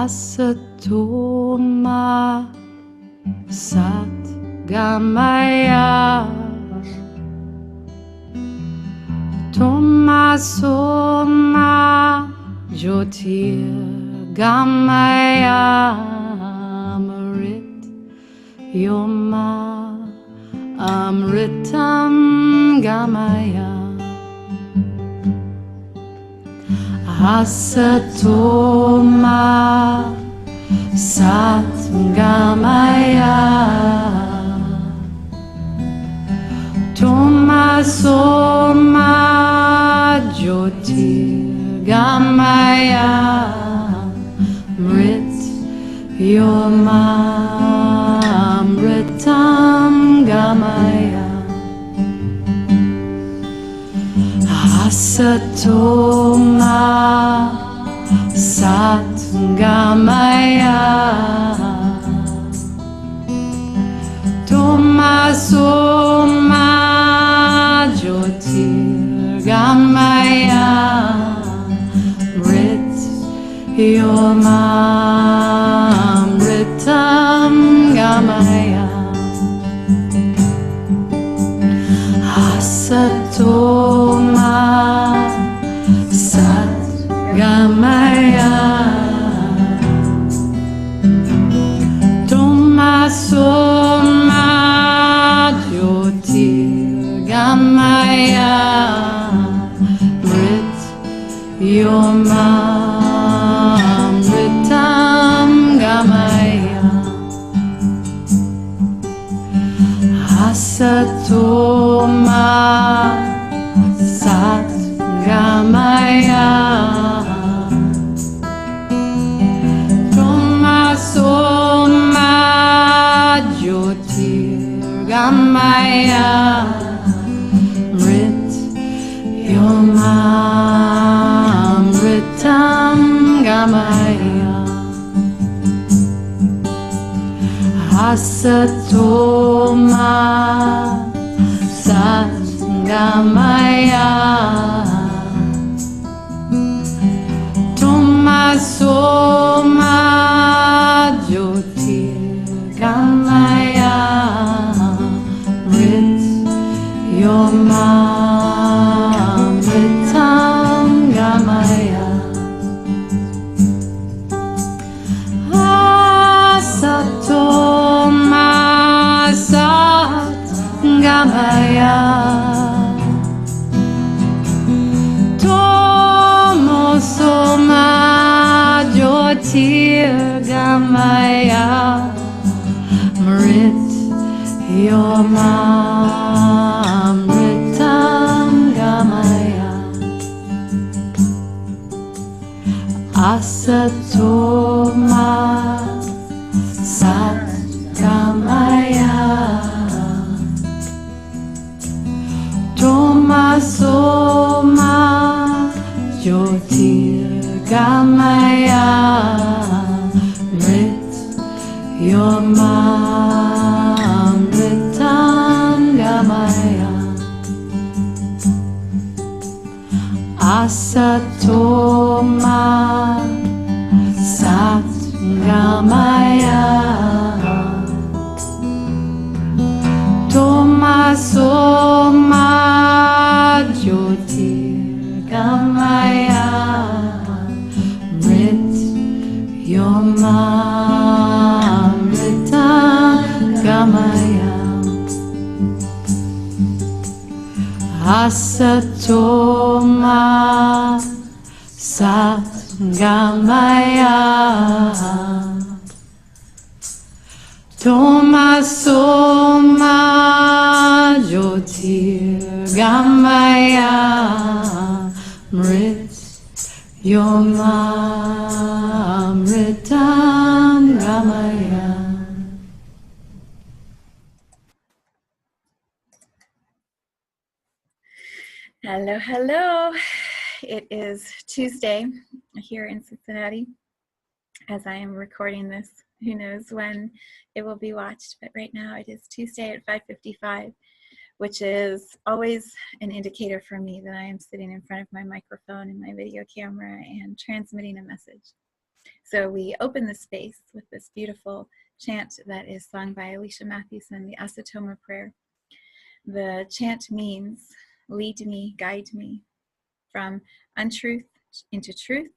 Asato Ma Gamaya Tomaso Ma Jyotir Gamaya Amrit Yoma Amritam Gamaya Asato Ma Gamaya Tomaso Ma Jyotir Gamaya Mrit Yoma Amritam Gamaya Asato Ma Gamaya Tomaso Ma Jyotir Gamaya Mrit Yoma Amritam Gamaya Asato Ma Gamaya Tomaso Ma Jyotir Gamaya Mrit Yoma Amritam Gamaya Asato Ma Gamaya Tomaso Ma Jyotir Gamaya Mrit Yoma Amritam Gamaya Asato Ma Gamaya Tomaso Ma Jyotir Gamaya Mrit Yoma Amritam Gamaya Asato Ma Gamaya Tomaso Ma Jyotir Gamaya Mrit Yoma Amritam Gamaya Asato Ma Gamaya Tomaso Ma Jyotir Gamaya Mrit Yoma Amritam Gamaya Asato Ma Gamaya Tomaso Ma Jyotir Gamaya Mrit Yoma Amritam Gamaya Asato Ma Gamaya Tomaso Ma Jyotir Gamaya Mrit Yoma Amritam Gamaya Hello, hello. It is Tuesday here in Cincinnati. As I am recording this, who knows when it will be watched, but right now it is Tuesday at 5:55, which is always an indicator for me that I am sitting in front of my microphone and my video camera and transmitting a message. So we open the space with this beautiful chant that is sung by Alicia Mathewson, the Asato Ma Prayer. The chant means, lead me, guide me, from untruth into truth,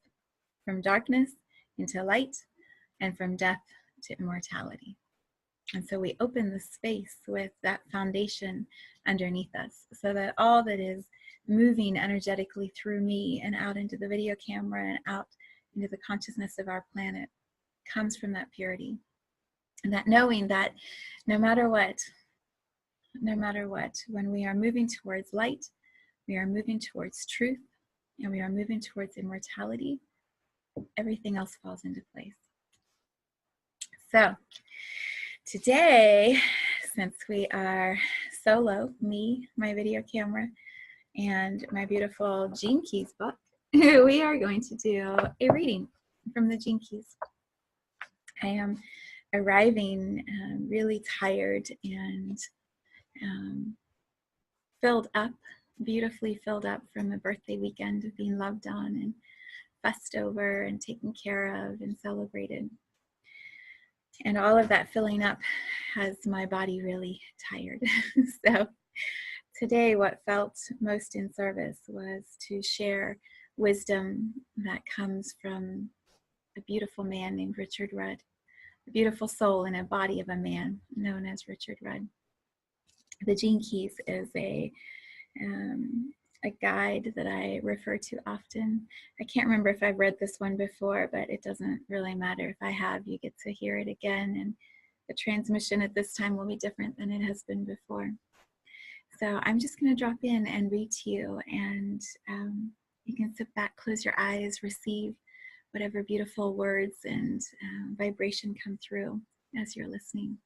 from darkness into light, and from death to immortality. And so we open the space with that foundation underneath us so that all that is moving energetically through me and out into the video camera and out into the consciousness of our planet comes from that purity. And that knowing that no matter what, when we are moving towards light, we are moving towards truth, and we are moving towards immortality, everything else falls into place. So today, since we are solo, me, my video camera, and my beautiful Gene Keys book, we are going to do a reading from the Gene Keys. I am arriving really tired and filled up, beautifully filled up from a birthday weekend of being loved on and fussed over and taken care of and celebrated. And all of that filling up has my body really tired. So today what felt most in service was to share wisdom that comes from a beautiful man named Richard Rudd, a beautiful soul in a body of a man known as Richard Rudd. The Gene Keys is a guide that I refer to often. I can't remember if I've read this one before, but it doesn't really matter. If I have, you get to hear it again, and the transmission at this time will be different than it has been before. So I'm just going to drop in and read to you, and you can sit back, close your eyes, receive whatever beautiful words and vibration come through as you're listening.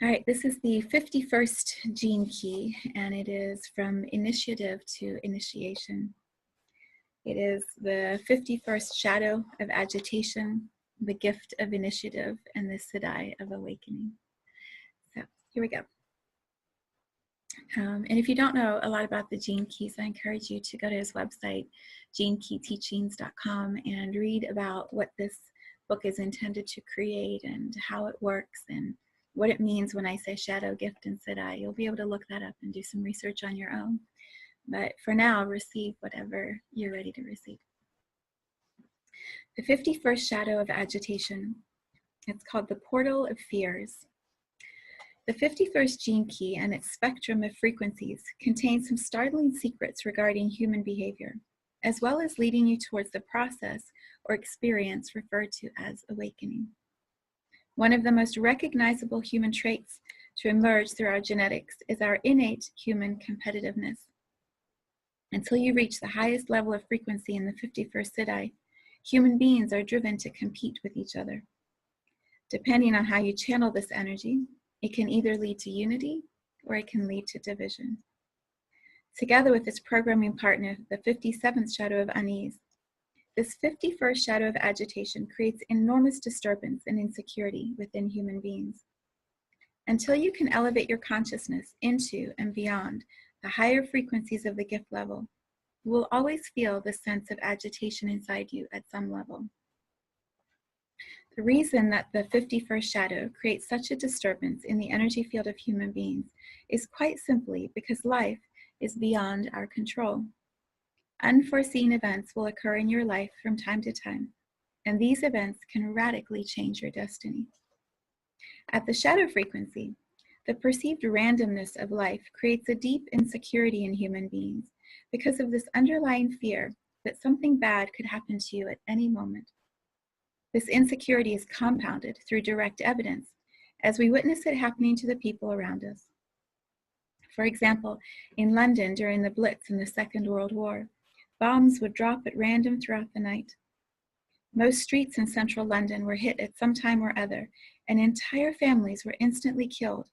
All right, this is the 51st Gene Key, and it is from initiative to initiation. It is the 51st shadow of agitation, the gift of initiative, and the Siddhi of awakening. So here we go. And if you don't know a lot about the Gene Keys, I encourage you to go to his website, genekeyteachings.com, and read about what this book is intended to create and how it works and what it means when I say shadow, gift, and Siddhi. You'll be able to look that up and do some research on your own. But for now, receive whatever you're ready to receive. The 51st shadow of agitation. It's called the portal of fears. The 51st Gene Key and its spectrum of frequencies contains some startling secrets regarding human behavior, as well as leading you towards the process or experience referred to as awakening. One of the most recognizable human traits to emerge through our genetics is our innate human competitiveness. Until you reach the highest level of frequency in the 51st Siddhi, human beings are driven to compete with each other. Depending on how you channel this energy, it can either lead to unity or it can lead to division. Together with its programming partner, the 57th shadow of unease, this 51st shadow of agitation creates enormous disturbance and insecurity within human beings. Until you can elevate your consciousness into and beyond the higher frequencies of the gift level, you will always feel the sense of agitation inside you at some level. The reason that the 51st shadow creates such a disturbance in the energy field of human beings is quite simply because life is beyond our control. Unforeseen events will occur in your life from time to time, and these events can radically change your destiny. At the shadow frequency, the perceived randomness of life creates a deep insecurity in human beings because of this underlying fear that something bad could happen to you at any moment. This insecurity is compounded through direct evidence as we witness it happening to the people around us. For example, in London during the Blitz in the Second World War, bombs would drop at random throughout the night. Most streets in central London were hit at some time or other, and entire families were instantly killed,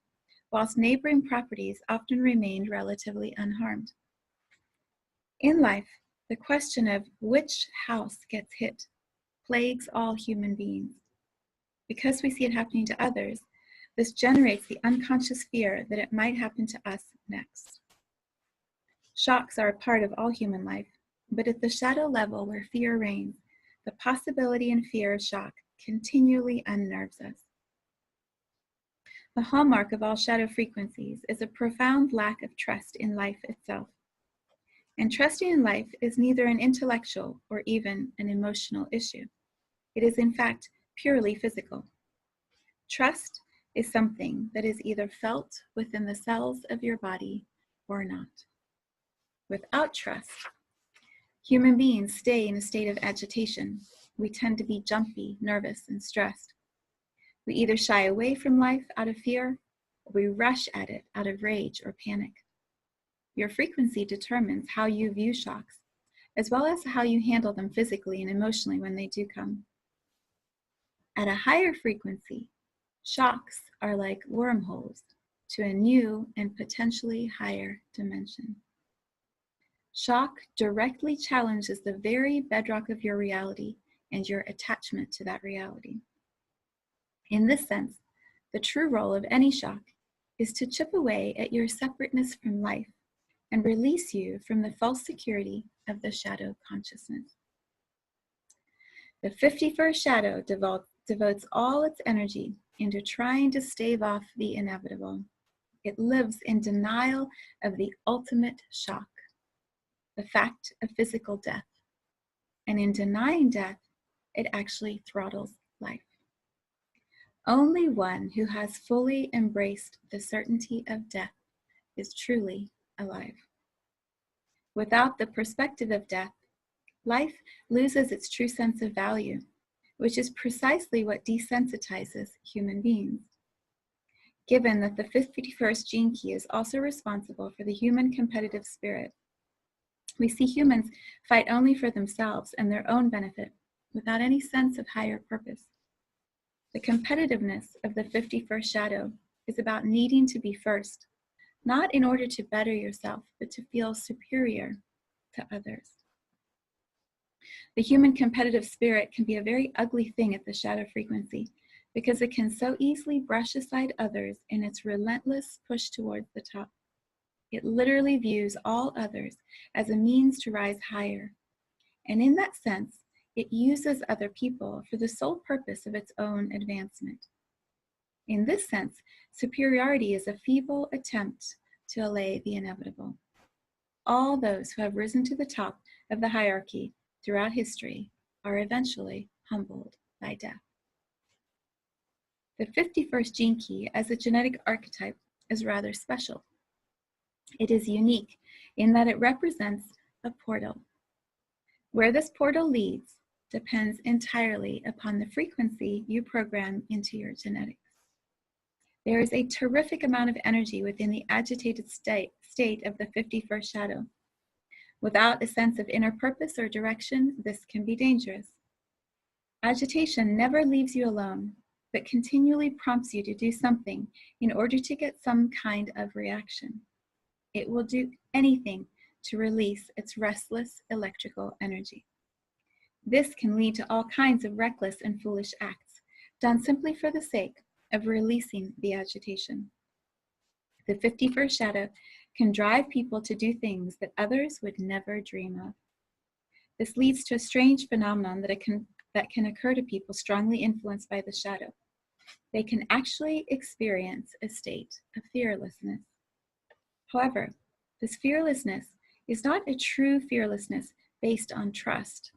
whilst neighboring properties often remained relatively unharmed. In life, the question of which house gets hit plagues all human beings. Because we see it happening to others, this generates the unconscious fear that it might happen to us next. Shocks are a part of all human life, but at the shadow level where fear reigns, the possibility and fear of shock continually unnerves us. The hallmark of all shadow frequencies is a profound lack of trust in life itself. And trusting in life is neither an intellectual or even an emotional issue. It is, in fact, purely physical. Trust is something that is either felt within the cells of your body or not. Without trust, human beings stay in a state of agitation. We tend to be jumpy, nervous, and stressed. We either shy away from life out of fear, or we rush at it out of rage or panic. Your frequency determines how you view shocks, as well as how you handle them physically and emotionally when they do come. At a higher frequency, shocks are like wormholes to a new and potentially higher dimension. Shock directly challenges the very bedrock of your reality and your attachment to that reality. In this sense, the true role of any shock is to chip away at your separateness from life and release you from the false security of the shadow consciousness. The 51st shadow devotes all its energy into trying to stave off the inevitable. It lives in denial of the ultimate shock, the fact of physical death. And in denying death, it actually throttles life. Only one who has fully embraced the certainty of death is truly alive. Without the perspective of death, life loses its true sense of value, which is precisely what desensitizes human beings. Given that the 51st gene key is also responsible for the human competitive spirit, we see humans fight only for themselves and their own benefit, without any sense of higher purpose. The competitiveness of the 51st shadow is about needing to be first, not in order to better yourself, but to feel superior to others. The human competitive spirit can be a very ugly thing at the shadow frequency because it can so easily brush aside others in its relentless push towards the top. It literally views all others as a means to rise higher. And in that sense, it uses other people for the sole purpose of its own advancement. In this sense, superiority is a feeble attempt to allay the inevitable. All those who have risen to the top of the hierarchy throughout history are eventually humbled by death. The 51st gene key as a genetic archetype is rather special. It is unique in that it represents a portal. Where this portal leads depends entirely upon the frequency you program into your genetics. There is a terrific amount of energy within the agitated state of the 51st shadow. Without a sense of inner purpose or direction, this can be dangerous. Agitation never leaves you alone, but continually prompts you to do something in order to get some kind of reaction. It will do anything to release its restless electrical energy. This can lead to all kinds of reckless and foolish acts, done simply for the sake of releasing the agitation. The 51st shadow can drive people to do things that others would never dream of. This leads to a strange phenomenon that can occur to people strongly influenced by the shadow. They can actually experience a state of fearlessness. However, this fearlessness is not a true fearlessness based on trust.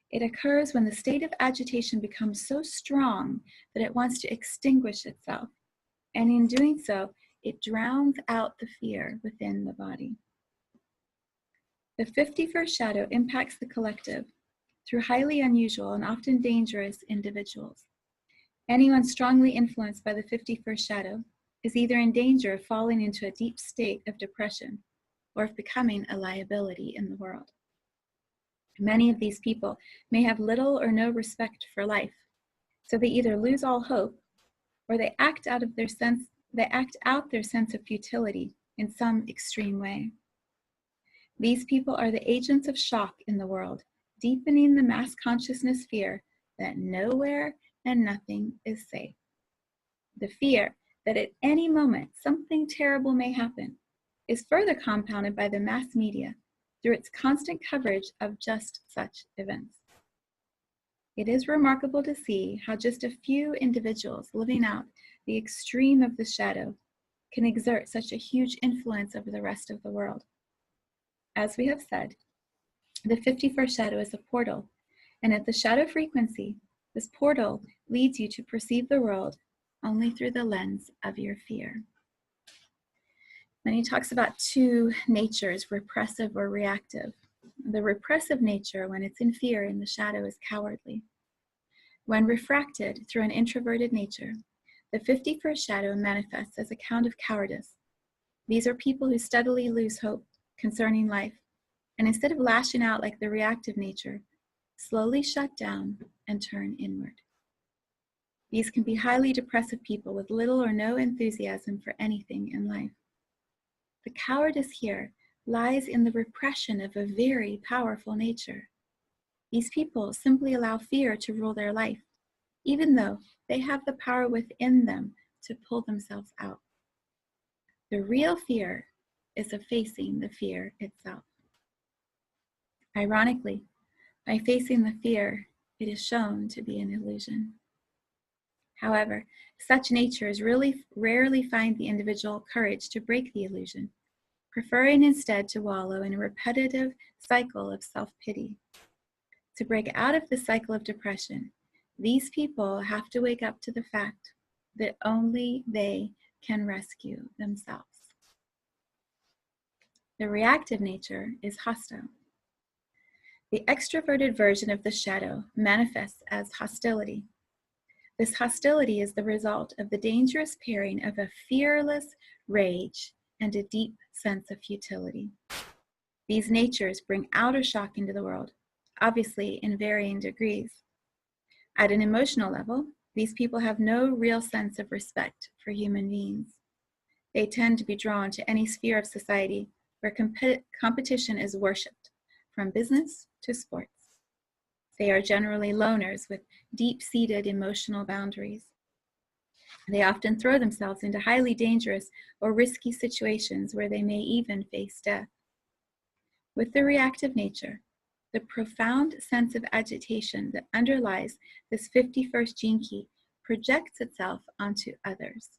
It occurs when the state of agitation becomes so strong that it wants to extinguish itself, and in doing so, it drowns out the fear within the body. The 51st shadow impacts the collective through highly unusual and often dangerous individuals. Anyone strongly influenced by the 51st shadow is either in danger of falling into a deep state of depression or of becoming a liability in the world. Many of these people may have little or no respect for life, so they either lose all hope or they act out of their sense They act out their sense of futility in some extreme way. These people are the agents of shock in the world, deepening the mass consciousness fear that nowhere and nothing is safe. The fear that at any moment something terrible may happen is further compounded by the mass media through its constant coverage of just such events. It is remarkable to see how just a few individuals living out the extreme of the shadow can exert such a huge influence over the rest of the world. As we have said, the 51st shadow is a portal, and at the shadow frequency, this portal leads you to perceive the world only through the lens of your fear. Then he talks about two natures, repressive or reactive. The repressive nature, when it's in fear in the shadow, is cowardly. When refracted through an introverted nature, the 51st shadow manifests as a count of cowardice. These are people who steadily lose hope concerning life, and instead of lashing out like the reactive nature, slowly shut down and turn inward. These can be highly depressive people with little or no enthusiasm for anything in life. The cowardice here lies in the repression of a very powerful nature. These people simply allow fear to rule their life, even though they have the power within them to pull themselves out. The real fear is of facing the fear itself. Ironically, by facing the fear, it is shown to be an illusion. However, such natures really rarely find the individual courage to break the illusion, preferring instead to wallow in a repetitive cycle of self-pity. To break out of the cycle of depression, these people have to wake up to the fact that only they can rescue themselves. The reactive nature is hostile. The extroverted version of the shadow manifests as hostility. This hostility is the result of the dangerous pairing of a fearless rage and a deep sense of futility. These natures bring outer shock into the world, obviously in varying degrees. At an emotional level, these people have no real sense of respect for human beings. They tend to be drawn to any sphere of society where competition is worshipped, from business to sports. They are generally loners with deep-seated emotional boundaries. They often throw themselves into highly dangerous or risky situations where they may even face death. With the reactive nature, the profound sense of agitation that underlies this 51st gene key projects itself onto others.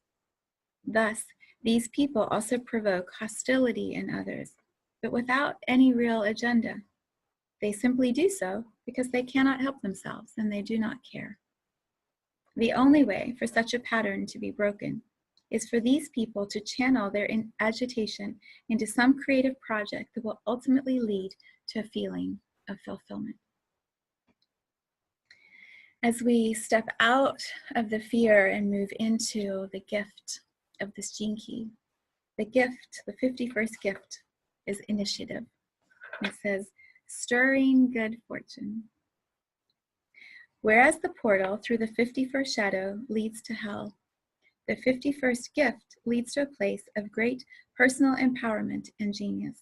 Thus, these people also provoke hostility in others, but without any real agenda. They simply do so because they cannot help themselves and they do not care. The only way for such a pattern to be broken is for these people to channel their agitation into some creative project that will ultimately lead to a feeling of fulfillment. As we step out of the fear and move into the gift of this gene key, the gift, the 51st gift, is initiative. It says, stirring good fortune. Whereas the portal through the 51st shadow leads to hell, the 51st gift leads to a place of great personal empowerment and genius.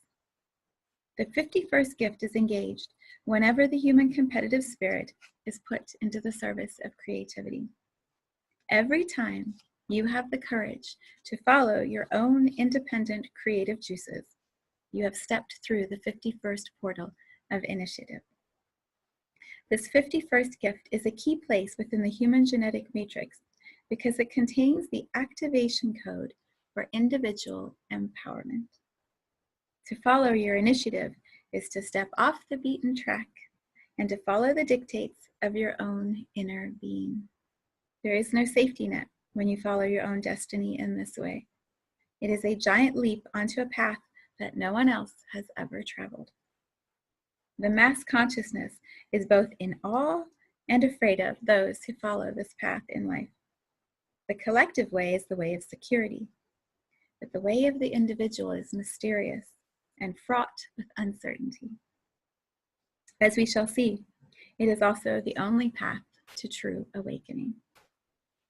The 51st gift is engaged whenever the human competitive spirit is put into the service of creativity. Every time you have the courage to follow your own independent creative juices, you have stepped through the 51st portal of initiative. This 51st gift is a key place within the human genetic matrix because it contains the activation code for individual empowerment. To follow your initiative is to step off the beaten track and to follow the dictates of your own inner being. There is no safety net when you follow your own destiny in this way. It is a giant leap onto a path that no one else has ever traveled. The mass consciousness is both in awe and afraid of those who follow this path in life. The collective way is the way of security, but the way of the individual is mysterious and fraught with uncertainty. As we shall see, it is also the only path to true awakening.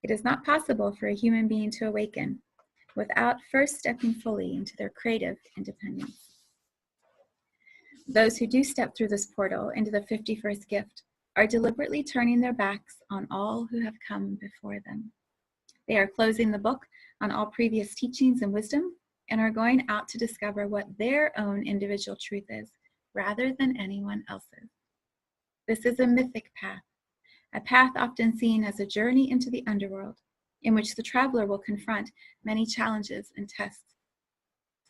It is not possible for a human being to awaken without first stepping fully into their creative independence. Those who do step through this portal into the 51st gift are deliberately turning their backs on all who have come before them. They are closing the book on all previous teachings and wisdom and are going out to discover what their own individual truth is, rather than anyone else's. This is a mythic path, a path often seen as a journey into the underworld, in which the traveler will confront many challenges and tests.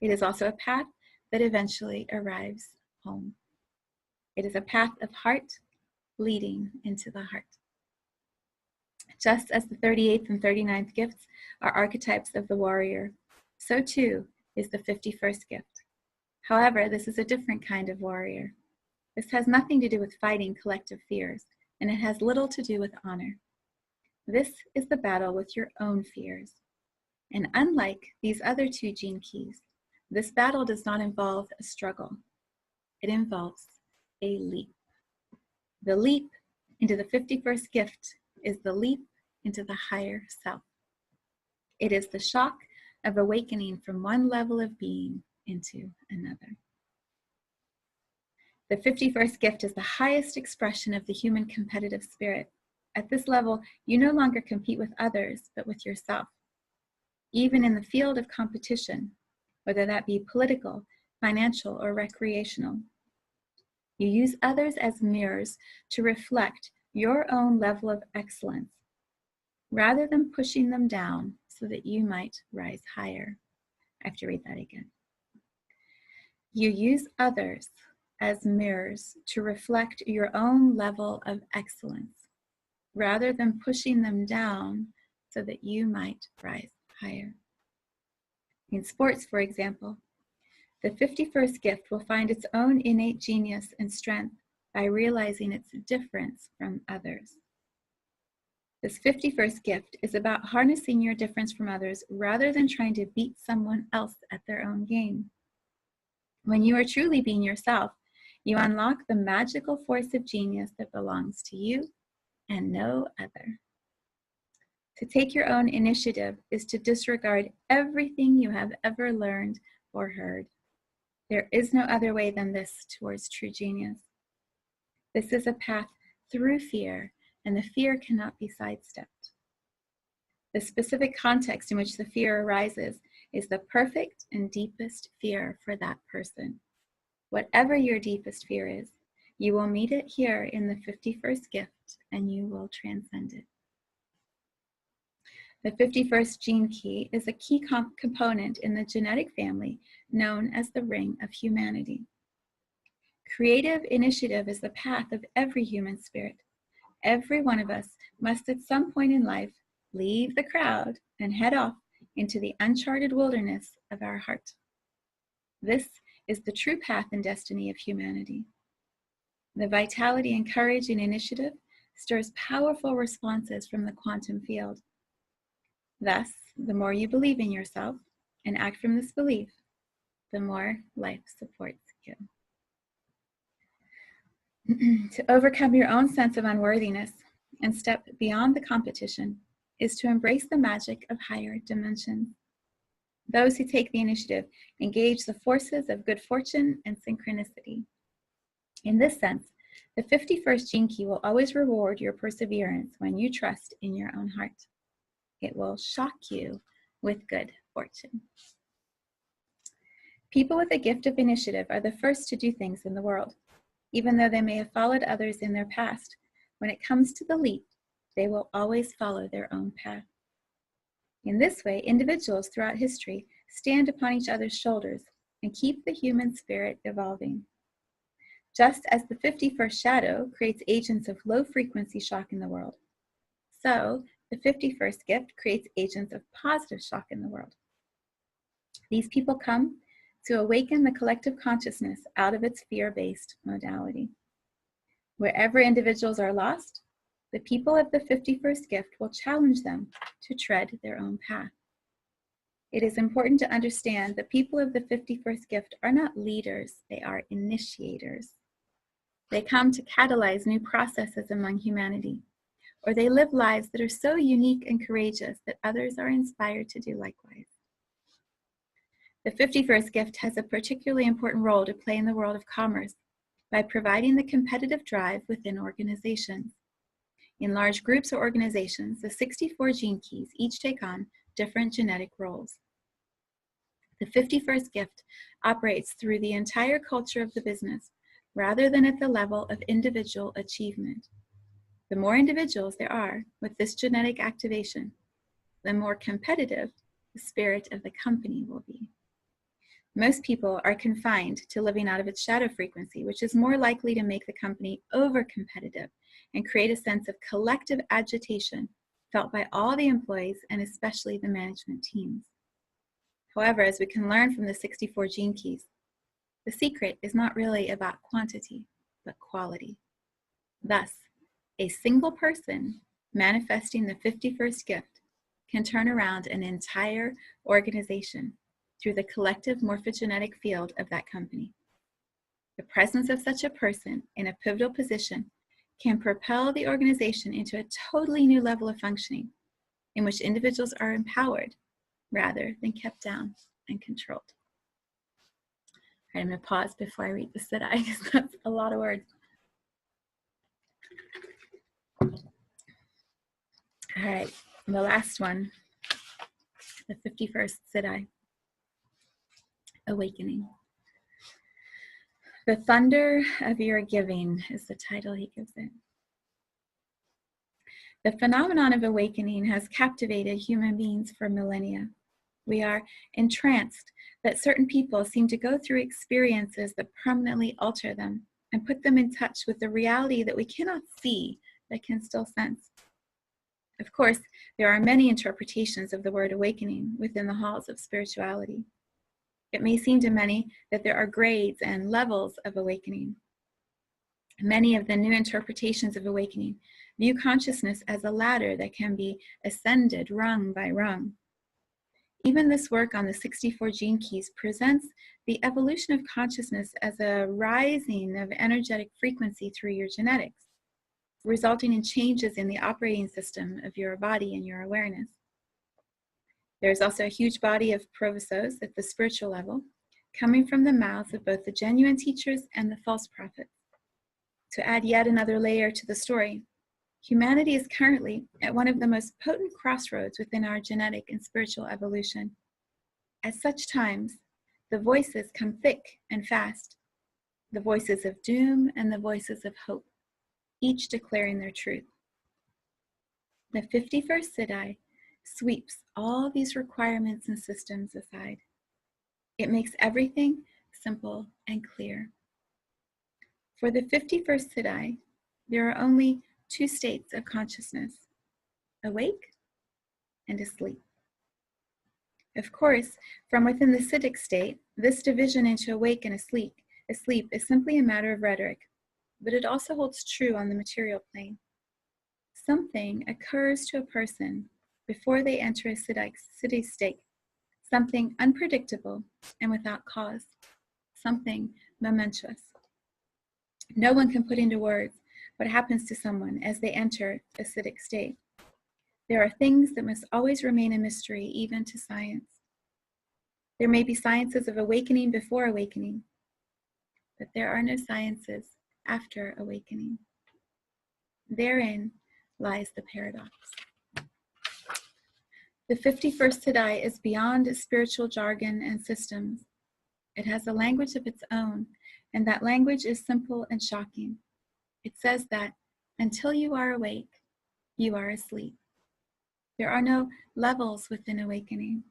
It is also a path that eventually arrives home. It is a path of heart leading into the heart. Just as the 38th and 39th gifts are archetypes of the warrior, so too is the 51st gift. However, this is a different kind of warrior. This has nothing to do with fighting collective fears, and it has little to do with honor. This is the battle with your own fears. And unlike these other two gene keys, this battle does not involve a struggle. It involves a leap. The leap into the 51st gift is the leap into the higher self. It is the shock of awakening from one level of being into another. The 51st gift is the highest expression of the human competitive spirit. At this level, you no longer compete with others, but with yourself. Even in the field of competition, whether that be political, financial, or recreational, you use others as mirrors to reflect your own level of excellence, rather than pushing them down so that you might rise higher. I have to read that again. You use others as mirrors to reflect your own level of excellence, rather than pushing them down so that you might rise higher. In sports, for example, the 51st gift will find its own innate genius and strength by realizing its difference from others. This 51st gift is about harnessing your difference from others rather than trying to beat someone else at their own game. When you are truly being yourself, you unlock the magical force of genius that belongs to you and no other. To take your own initiative is to disregard everything you have ever learned or heard. There is no other way than this towards true genius. This is a path through fear, and the fear cannot be sidestepped. The specific context in which the fear arises is the perfect and deepest fear for that person. Whatever your deepest fear is, you will meet it here in the 51st gift, and you will transcend it. The 51st gene key is a key component in the genetic family known as the ring of humanity. Creative initiative is the path of every human spirit. Every one of us must at some point in life leave the crowd and head off into the uncharted wilderness of our heart. This is the true path and destiny of humanity. The vitality and courage in initiative stirs powerful responses from the quantum field. Thus, the more you believe in yourself and act from this belief, the more life supports you. To overcome your own sense of unworthiness and step beyond the competition is to embrace the magic of higher dimensions. Those who take the initiative engage the forces of good fortune and synchronicity. In this sense, the 51st gene key will always reward your perseverance when you trust in your own heart. It will shock you with good fortune. People with a gift of initiative are the first to do things in the world. Even though they may have followed others in their past, when it comes to the leap, they will always follow their own path. In this way, individuals throughout history stand upon each other's shoulders and keep the human spirit evolving. Just as the 51st shadow creates agents of low-frequency shock in the world, so the 51st gift creates agents of positive shock in the world. These people come to awaken the collective consciousness out of its fear-based modality. Wherever individuals are lost, the people of the 51st gift will challenge them to tread their own path. It is important to understand that people of the 51st gift are not leaders, they are initiators. They come to catalyze new processes among humanity, or they live lives that are so unique and courageous that others are inspired to do likewise. The 51st gift has a particularly important role to play in the world of commerce by providing the competitive drive within organizations. In large groups or organizations, the 64 gene keys each take on different genetic roles. The 51st gift operates through the entire culture of the business rather than at the level of individual achievement. The more individuals there are with this genetic activation, the more competitive the spirit of the company will be. Most people are confined to living out of its shadow frequency, which is more likely to make the company over-competitive and create a sense of collective agitation felt by all the employees and especially the management teams. However, as we can learn from the 64 gene keys, the secret is not really about quantity, but quality. Thus, a single person manifesting the 51st gift can turn around an entire organization through the collective morphogenetic field of that company. The presence of such a person in a pivotal position can propel the organization into a totally new level of functioning in which individuals are empowered rather than kept down and controlled. All right, I'm going to pause before I read the Siddhi because that's a lot of words. All right, and the last one, the 51st Siddhi, Awakening. The thunder of your giving is the title he gives it. The phenomenon of awakening has captivated human beings for millennia. We are entranced that certain people seem to go through experiences that permanently alter them and put them in touch with the reality that we cannot see but can still sense. Of course, there are many interpretations of the word awakening within the halls of spirituality. It may seem to many that there are grades and levels of awakening. Many of the new interpretations of awakening view consciousness as a ladder that can be ascended rung by rung. Even this work on the 64 gene keys presents the evolution of consciousness as a rising of energetic frequency through your genetics, resulting in changes in the operating system of your body and your awareness. There's also a huge body of provisos at the spiritual level, coming from the mouths of both the genuine teachers and the false prophets. To add yet another layer to the story, humanity is currently at one of the most potent crossroads within our genetic and spiritual evolution. At such times, the voices come thick and fast, the voices of doom and the voices of hope, each declaring their truth. The 51st Siddhi sweeps all these requirements and systems aside. It makes everything simple and clear. For the 51st Siddhi, there are only two states of consciousness, awake and asleep. Of course, from within the Siddhic state, this division into awake and asleep is simply a matter of rhetoric, but it also holds true on the material plane. Something occurs to a person before they enter a Siddhi state, something unpredictable and without cause, something momentous. No one can put into words what happens to someone as they enter a Siddhic state. There are things that must always remain a mystery, even to science. There may be sciences of awakening before awakening, but there are no sciences after awakening. Therein lies the paradox. The 51st Siddhi is beyond spiritual jargon and systems. It has a language of its own, and that language is simple and shocking. It says that until you are awake, you are asleep. There are no levels within awakening.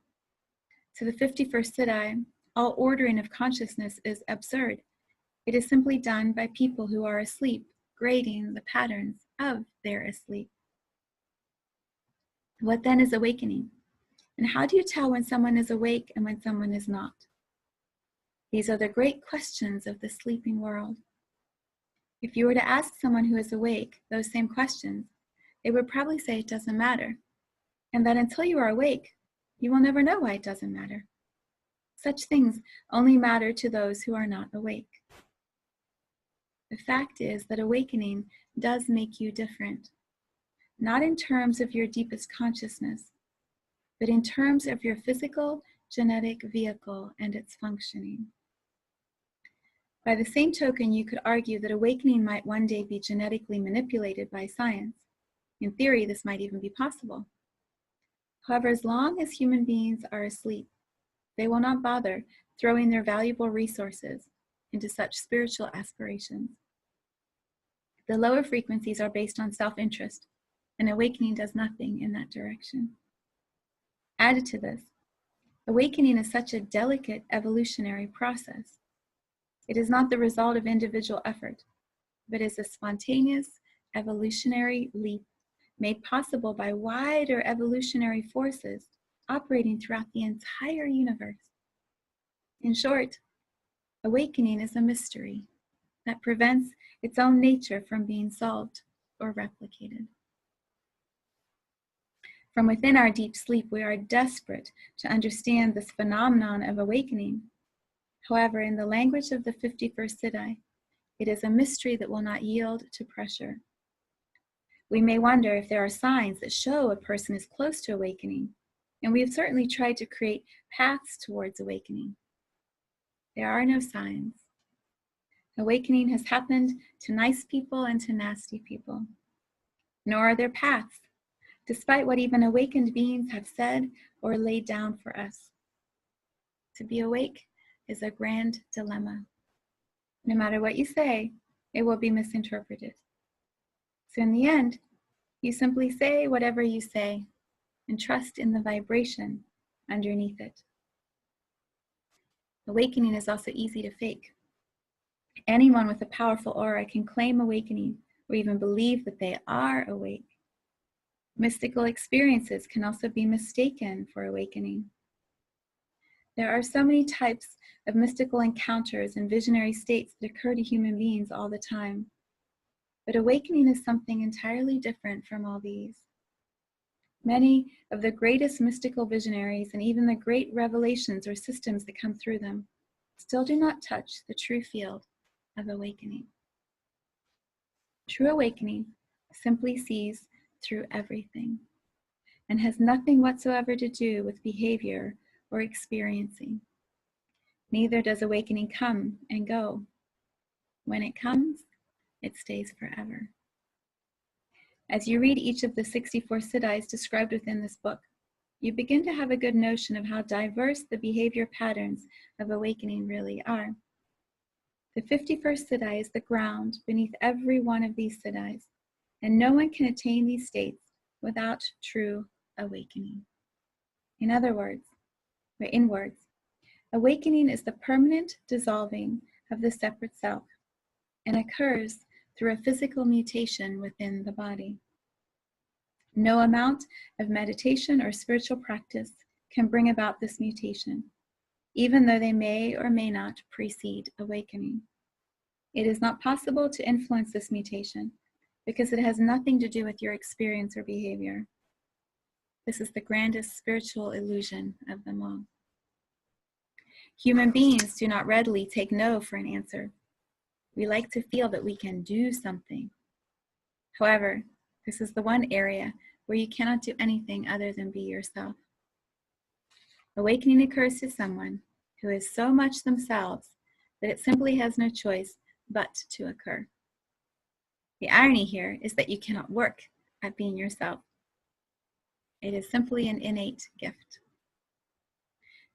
To the 51st Siddhi, all ordering of consciousness is absurd. It is simply done by people who are asleep, grading the patterns of their asleep. What then is awakening? And how do you tell when someone is awake and when someone is not? These are the great questions of the sleeping world. If you were to ask someone who is awake those same questions, they would probably say it doesn't matter, and that until you are awake, you will never know why it doesn't matter. Such things only matter to those who are not awake. The fact is that awakening does make you different, not in terms of your deepest consciousness, but in terms of your physical, genetic vehicle and its functioning. By the same token, you could argue that awakening might one day be genetically manipulated by science. In theory, this might even be possible. However, as long as human beings are asleep, they will not bother throwing their valuable resources into such spiritual aspirations. The lower frequencies are based on self-interest, and awakening does nothing in that direction. Added to this, awakening is such a delicate evolutionary process. It is not the result of individual effort, but is a spontaneous evolutionary leap made possible by wider evolutionary forces operating throughout the entire universe. In short, awakening is a mystery that prevents its own nature from being solved or replicated. From within our deep sleep, we are desperate to understand this phenomenon of awakening. However, in the language of the 51st Siddhi, it is a mystery that will not yield to pressure. We may wonder if there are signs that show a person is close to awakening, and we have certainly tried to create paths towards awakening. There are no signs. Awakening has happened to nice people and to nasty people. Nor are there paths, despite what even awakened beings have said or laid down for us. To be awake is a grand dilemma. No matter what you say, it will be misinterpreted. So in the end, you simply say whatever you say and trust in the vibration underneath it. Awakening is also easy to fake. Anyone with a powerful aura can claim awakening or even believe that they are awake. Mystical experiences can also be mistaken for awakening. There are so many types of mystical encounters and visionary states that occur to human beings all the time. But awakening is something entirely different from all these. Many of the greatest mystical visionaries and even the great revelations or systems that come through them still do not touch the true field of awakening. True awakening simply sees through everything and has nothing whatsoever to do with behavior or experiencing. Neither does awakening come and go. When it comes, it stays forever. As you read each of the 64 siddhis described within this book, you begin to have a good notion of how diverse the behavior patterns of awakening really are. The 51st siddhi is the ground beneath every one of these siddhis, and no one can attain these states without true awakening. In words, awakening is the permanent dissolving of the separate self and occurs through a physical mutation within the body. No amount of meditation or spiritual practice can bring about this mutation, even though they may or may not precede awakening. It is not possible to influence this mutation because it has nothing to do with your experience or behavior. This is the grandest spiritual illusion of them all. Human beings do not readily take no for an answer. We like to feel that we can do something. However, this is the one area where you cannot do anything other than be yourself. Awakening occurs to someone who is so much themselves that it simply has no choice but to occur. The irony here is that you cannot work at being yourself. It is simply an innate gift.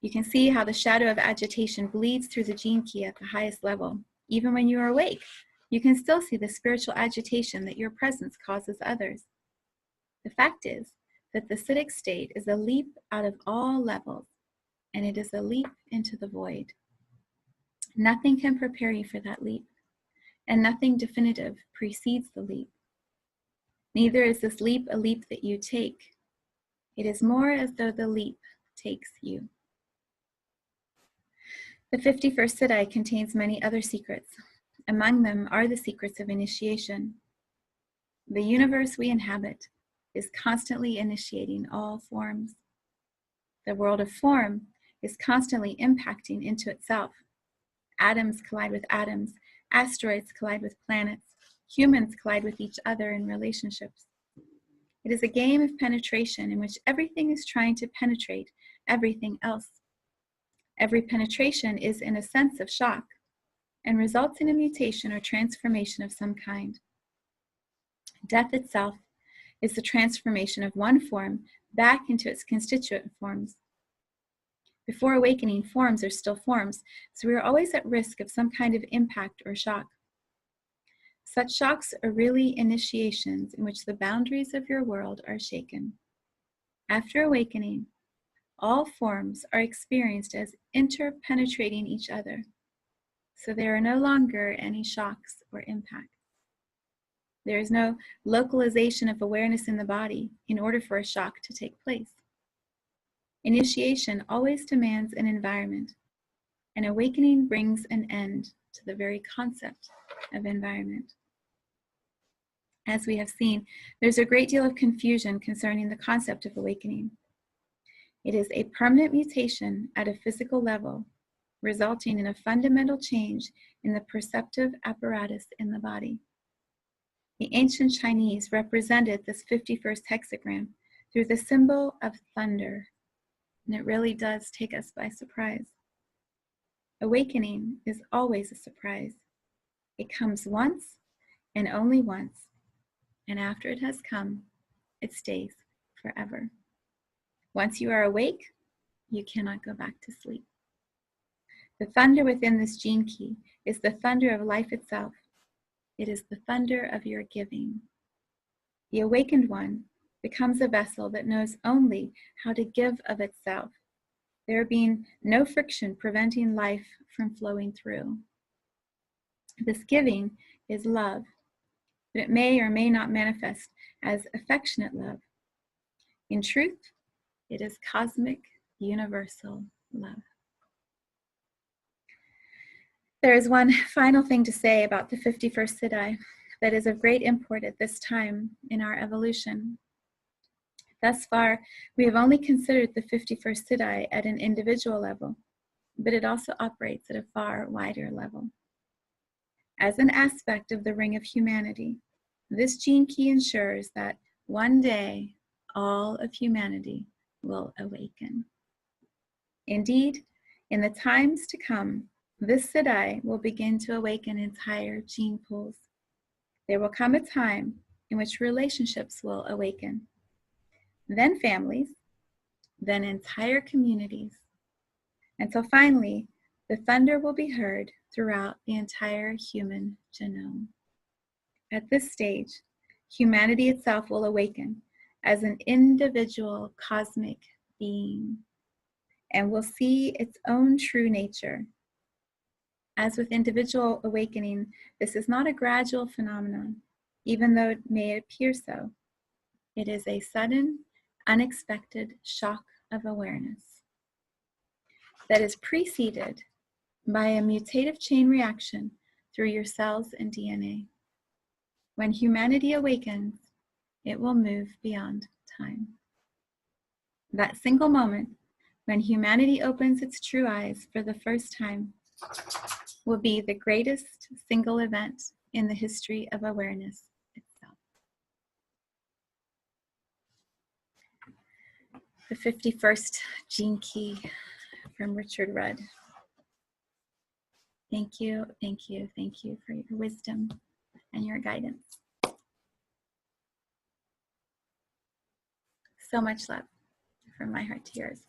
You can see how the shadow of agitation bleeds through the gene key at the highest level. Even when you are awake, you can still see the spiritual agitation that your presence causes others. The fact is that the Siddhic state is a leap out of all levels, and it is a leap into the void. Nothing can prepare you for that leap, and nothing definitive precedes the leap. Neither is this leap a leap that you take. It is more as though the leap takes you. The 51st Siddhi contains many other secrets. Among them are the secrets of initiation. The universe we inhabit is constantly initiating all forms. The world of form is constantly impacting into itself. Atoms collide with atoms, asteroids collide with planets, humans collide with each other in relationships. It is a game of penetration in which everything is trying to penetrate everything else, Every penetration is in a sense of shock and results in a mutation or transformation of some kind. Death itself is the transformation of one form back into its constituent forms. Before awakening, forms are still forms, so we are always at risk of some kind of impact or shock. Such shocks are really initiations in which the boundaries of your world are shaken. After awakening, all forms are experienced as interpenetrating each other, so there are no longer any shocks or impacts. There is no localization of awareness in the body in order for a shock to take place. Initiation always demands an environment, and awakening brings an end to the very concept of environment. As we have seen, there's a great deal of confusion concerning the concept of awakening. It is a permanent mutation at a physical level, resulting in a fundamental change in the perceptive apparatus in the body. The ancient Chinese represented this 51st hexagram through the symbol of thunder, and it really does take us by surprise. Awakening is always a surprise. It comes once and only once, and after it has come, it stays forever. Once you are awake, you cannot go back to sleep. The thunder within this gene key is the thunder of life itself. It is the thunder of your giving. The awakened one becomes a vessel that knows only how to give of itself, there being no friction preventing life from flowing through. This giving is love, but it may or may not manifest as affectionate love. In truth, it is cosmic, universal love. There is one final thing to say about the 51st Siddhi that is of great import at this time in our evolution. Thus far, we have only considered the 51st Siddhi at an individual level, but it also operates at a far wider level. As an aspect of the ring of humanity, this gene key ensures that one day all of humanity will awaken. Indeed, in the times to come, this Siddhi will begin to awaken entire gene pools. There will come a time in which relationships will awaken, then families, then entire communities, until finally the thunder will be heard throughout the entire human genome. At this stage, humanity itself will awaken as an individual cosmic being and will see its own true nature. As with individual awakening, this is not a gradual phenomenon, even though it may appear so. It is a sudden, unexpected shock of awareness that is preceded by a mutative chain reaction through your cells and DNA. When humanity awakens, it will move beyond time. That single moment, when humanity opens its true eyes for the first time, will be the greatest single event in the history of awareness itself. The 51st gene key from Richard Rudd. Thank you, thank you, thank you for your wisdom and your guidance. So much love from my heart to yours.